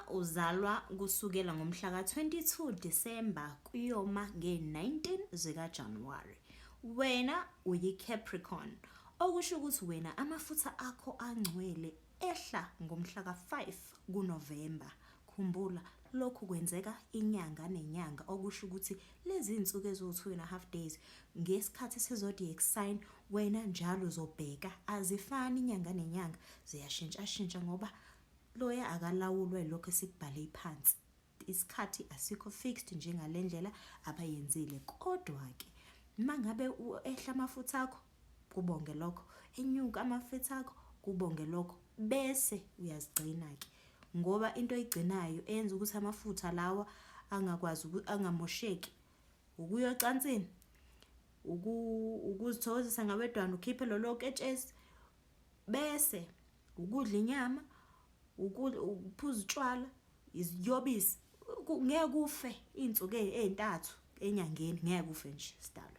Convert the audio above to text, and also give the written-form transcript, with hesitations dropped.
uzalwa kusukela ngomhla ka-22 Disemba kuyoma nge-19 zikaJanuwari. Wena uyi-Capricorn, okusho ukuthi wena amafutha akho angcwele ehla ngomhla ka-5 kuNovemba. Khumbula, lokhu kwenzeka inyanga nenyanga, okusho ukuthi lezi insuku eziwu2.5 days ngesikhathi se-zodiac sign wena njalo uzobheka azifani inyanga nenyanga, ziyashintsha ngoba loya akalawulwe lokho esikubhale phansi. Isikhathi asikho fixed njengale ndlela abayenzile. Kodwa-ke mangabe ehla amafutha akho, kubonge lokho, enyuka amafutha akho, kubonge lokho, bese uyazigcina-ke. Ngoba into oyigcinayo eyenza ukuthi amafutha lawa angakwazi angamosheki, ukuyocansini, ukuzithokozisa ngabedwana, ukhiphe lolo ketshezi, bese ukudla inyama, ukuphuza utshwala, iziyobisi. Ngeke ufe iy'nsuku ey'ntathu enyangeni, ngeke ufe nje sidalwa.